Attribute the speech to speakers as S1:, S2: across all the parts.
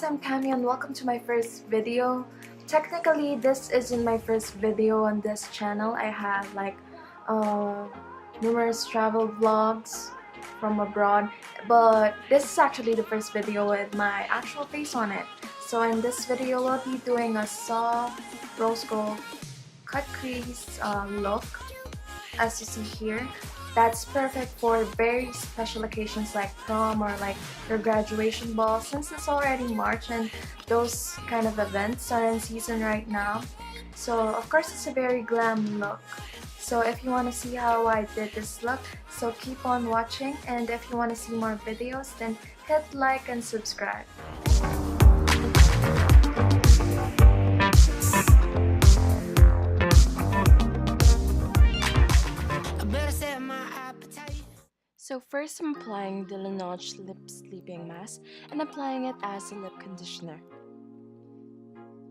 S1: guys, I'm Cami and welcome to my first video. Technically, this isn't my first video on this channel. I have like numerous travel vlogs from abroad, but this is actually the first video with my actual face on it. So in this video, we'll be doing a soft rose gold cut crease look, as you see here. That's perfect for very special occasions like prom or like your graduation ball, since it's already March and those kind of events are in season right now. So of course it's a very glam look. So if you want to see how I did this look, so keep on watching, and if you want to see more videos, then hit like and subscribe. So first I'm applying the Laneige Lip Sleeping Mask and applying it as a lip conditioner.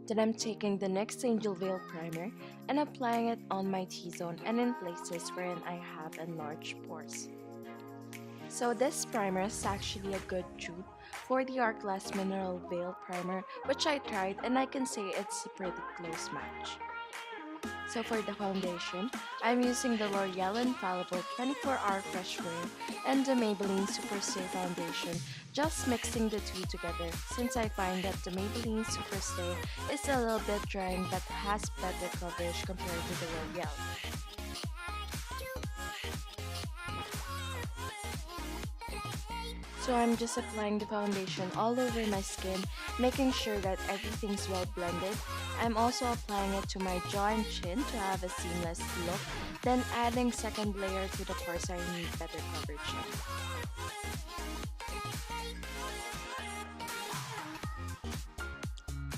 S1: Then I'm taking the NYX Angel Veil Primer and applying it on my T-zone and in places wherein I have enlarged pores. So this primer is actually a good dupe for the Hourglass Mineral Veil Primer, which I tried and I can say it's a pretty close match. So for the foundation, I'm using the L'Oreal Infallible 24-Hour Fresh Wear and the Maybelline Superstay Foundation, just mixing the two together since I find that the Maybelline Superstay is a little bit drying but has better coverage compared to the L'Oreal. So I'm just applying the foundation all over my skin, making sure that everything's well blended. I'm also applying it to my jaw and chin to have a seamless look, then adding second layer to the parts I need better coverage in.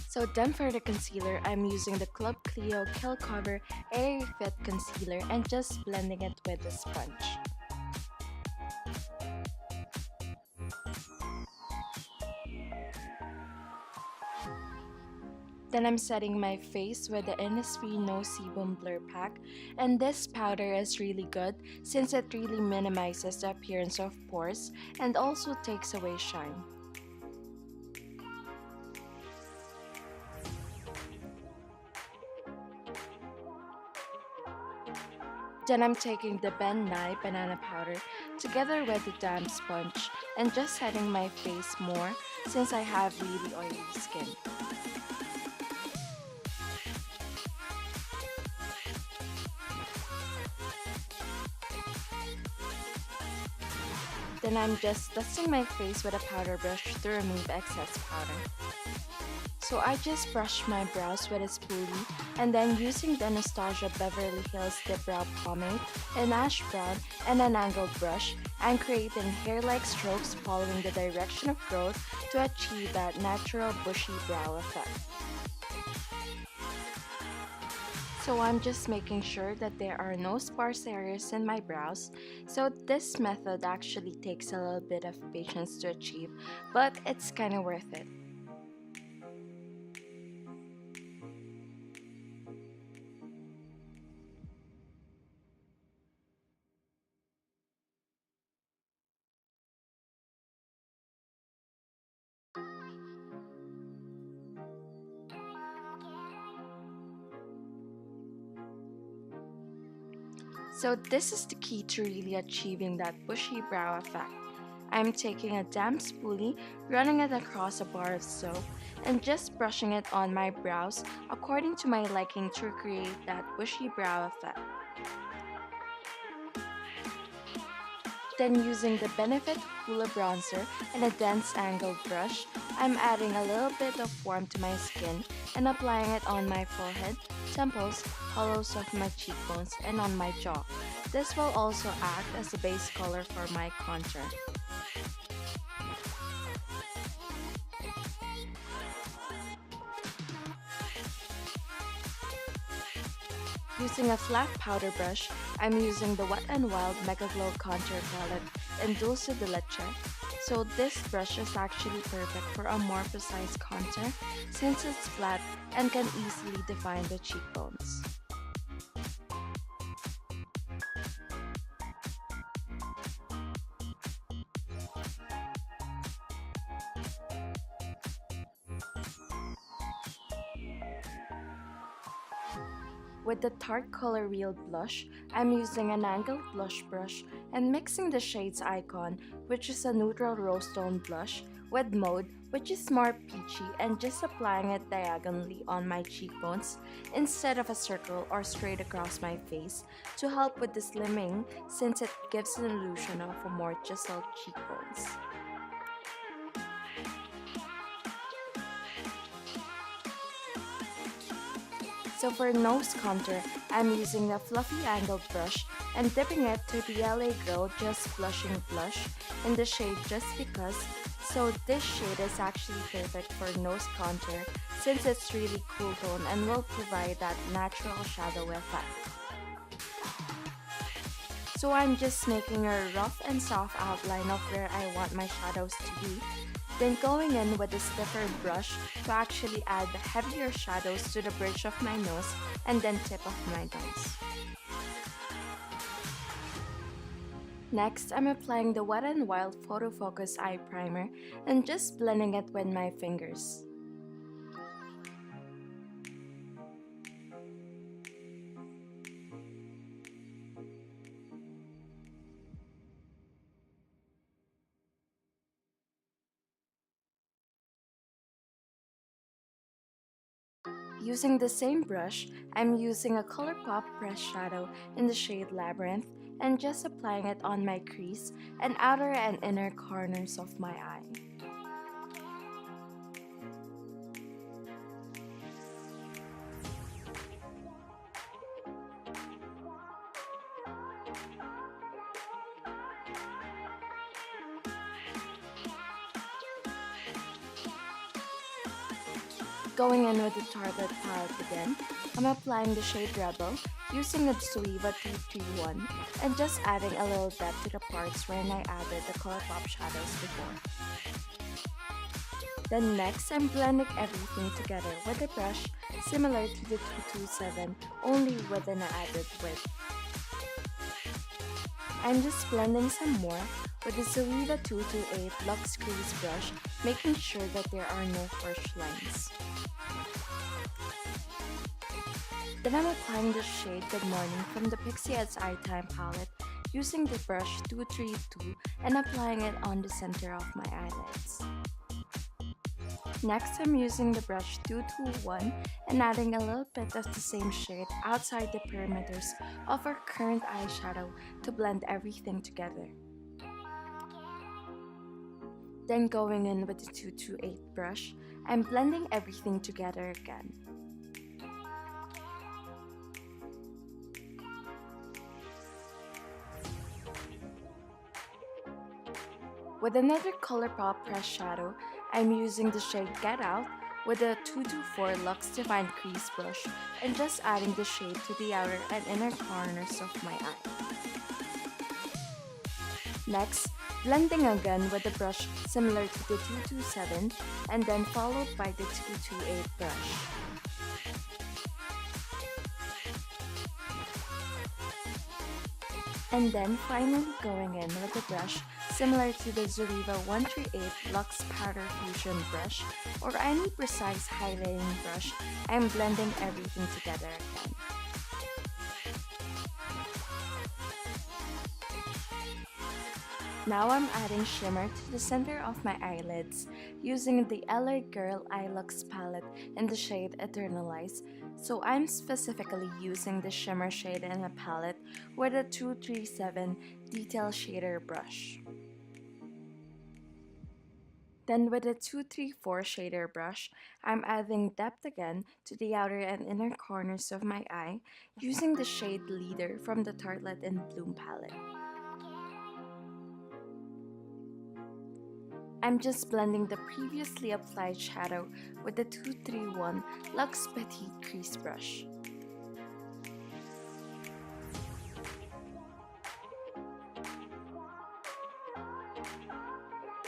S1: So then for the concealer, I'm using the Club Clio Kill Cover Airy Fit Concealer and just blending it with a sponge. Then I'm setting my face with the Innisfree No Sebum Blur Pack, and this powder is really good since it really minimizes the appearance of pores and also takes away shine. Then I'm taking the Ben Nye Banana Powder together with the damp sponge and just setting my face more since I have really oily skin. Then I'm just dusting my face with a powder brush to remove excess powder. So I just brush my brows with a spoolie and then using the Anastasia Beverly Hills Dip Brow Pomade, an ash brown, and an angled brush, I'm creating hair-like strokes following the direction of growth to achieve that natural bushy brow effect. So I'm just making sure that there are no sparse areas in my brows. So this method actually takes a little bit of patience to achieve, but it's kind of worth it. So this is the key to really achieving that bushy brow effect. I'm taking a damp spoolie, running it across a bar of soap, and just brushing it on my brows according to my liking to create that bushy brow effect. Then using the Benefit Hoola Bronzer and a dense angled brush, I'm adding a little bit of warmth to my skin and applying it on my forehead, temples, hollows of my cheekbones, and on my jaw. This will also act as a base color for my contour. Using a flat powder brush, I'm using the Wet n Wild Megaglo Contour Palette in Dulce de Leche. So this brush is actually perfect for a more precise contour since it's flat and can easily define the cheekbones. With the Tarte Color Real blush, I'm using an angled blush brush and mixing the shades Icon, which is a neutral rose tone blush, with Mode, which is more peachy, and just applying it diagonally on my cheekbones instead of a circle or straight across my face to help with the slimming since it gives an illusion of a more chiseled cheekbones. So for nose contour, I'm using the fluffy angled brush and dipping it to the LA Girl Just Blushing Blush in the shade Just Because. So this shade is actually perfect for nose contour since it's really cool tone and will provide that natural shadow effect. So I'm just making a rough and soft outline of where I want my shadows to be, then going in with a stiffer brush to actually add heavier shadows to the bridge of my nose and then tip of my nose. Next, I'm applying the Wet n Wild Photofocus Eye Primer and just blending it with my fingers. Using the same brush, I'm using a Colourpop pressed shadow in the shade Labyrinth and just applying it on my crease and outer and inner corners of my eye. Going in with the Target palette again, I'm applying the shade Rebel using a Zoeva 231 and just adding a little depth to the parts wherein I added the Colourpop shadows before. Then next, I'm blending everything together with a brush similar to the 227, only with an added width. I'm just blending some more with the Zoeva 228 Luxe Crease brush, making sure that there are no harsh lines. Then I'm applying the shade Good Morning from the Pixi Eye Time palette using the brush 232 and applying it on the center of my eyelids. Next, I'm using the brush 221 and adding a little bit of the same shade outside the perimeters of our current eyeshadow to blend everything together. Then going in with the 228 brush, I'm blending everything together again. With another Colourpop pressed shadow, I'm using the shade Get Out with a 224 Luxe Divine Crease brush and just adding the shade to the outer and inner corners of my eye. Next, blending again with a brush similar to the 227 and then followed by the 228 brush. And then finally going in with a brush similar to the Zoeva 138 Luxe Powder Fusion brush or any precise highlighting brush, I'm blending everything together again. Now I'm adding shimmer to the center of my eyelids using the LA Girl Eye Luxe palette in the shade Eternalize. So I'm specifically using the shimmer shade in a palette with a 237 Detail Shader brush. Then with a 234 shader brush, I'm adding depth again to the outer and inner corners of my eye using the shade Leader from the Tarlette in Bloom palette. I'm just blending the previously applied shadow with the 231 Luxe Petite Crease brush.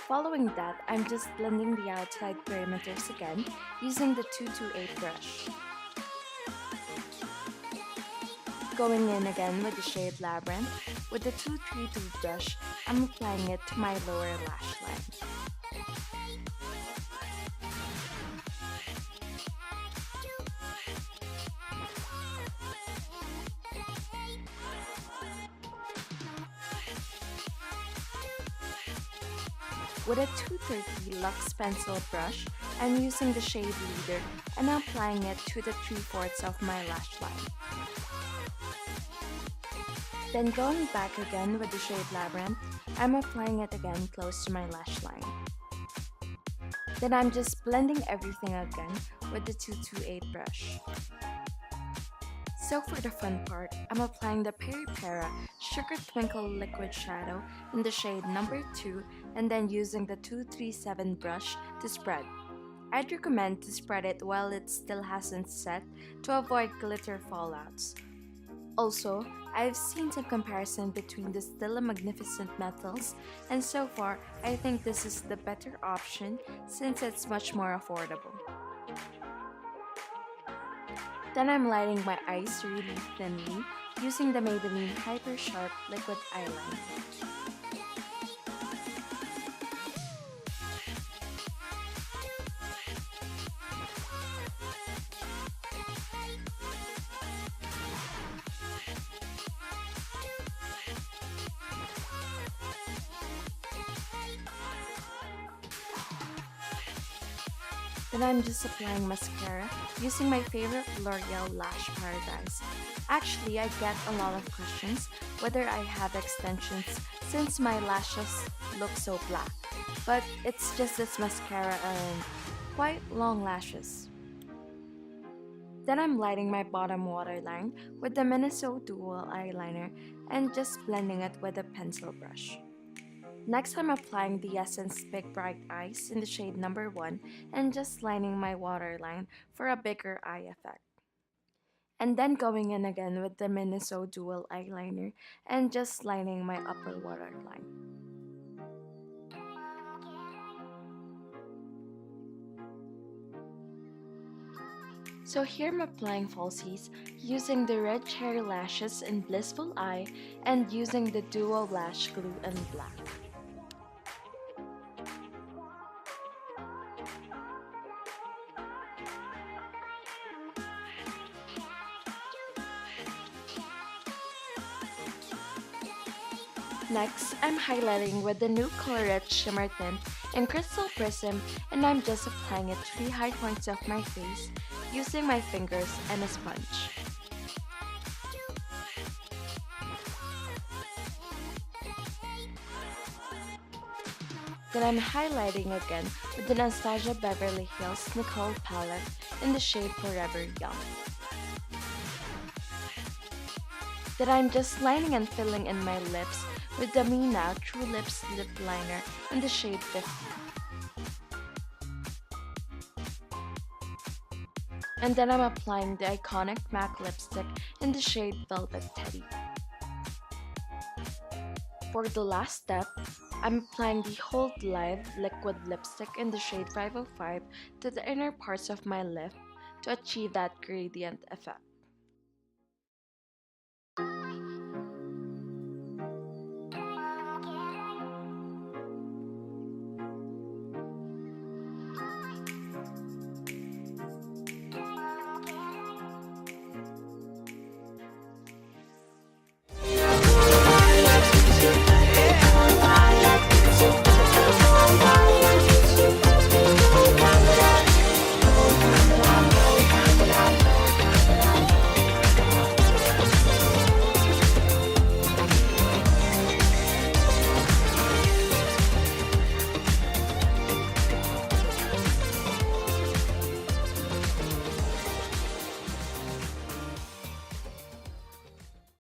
S1: Following that, I'm just blending the outside perimeters again using the 228 brush. Going in again with the shade Labyrinth, with the 232 brush, I'm applying it to my lower lash line. With a 230 Luxe pencil brush, I'm using the shade Leader and applying it to the 3/4 of my lash line. Then going back again with the shade Labyrinth, I'm applying it again close to my lash line. Then I'm just blending everything again with the 228 brush. So for the fun part, I'm applying the Peri Para Sugar Twinkle Liquid Shadow in the shade number 2 and then using the 237 brush to spread. I'd recommend to spread it while it still hasn't set to avoid glitter fallouts. Also, I've seen some comparison between the Stila Magnificent metals, and so far, I think this is the better option since it's much more affordable. Then I'm lighting my eyes really thinly using the Maybelline Hyper Sharp Liquid Eyeliner. Then I'm just applying mascara using my favorite L'Oreal Lash Paradise. Actually, I get a lot of questions whether I have extensions since my lashes look so black, but it's just this mascara and quite long lashes. Then I'm lighting my bottom waterline with the Minnesota Dual Eyeliner and just blending it with a pencil brush. Next, I'm applying the Essence Big Bright Eyes in the shade number 1 and just lining my waterline for a bigger eye effect. And then going in again with the Minnesota Dual Eyeliner and just lining my upper waterline. So here I'm applying falsies using the Red Cherry Lashes in Blissful Eye and using the Dual Lash Glue in black. Next, I'm highlighting with the new Colourette Shimmer Tint in Crystal Prism and I'm just applying it to the high points of my face using my fingers and a sponge. Then I'm highlighting again with the Anastasia Beverly Hills Nicole palette in the shade Forever Young. Then I'm just lining and filling in my lips with the Me Now True Lips Lip Liner in the shade 50. And then I'm applying the iconic MAC lipstick in the shade Velvet Teddy. For the last step, I'm applying the Hold Live liquid lipstick in the shade 505 to the inner parts of my lip to achieve that gradient effect.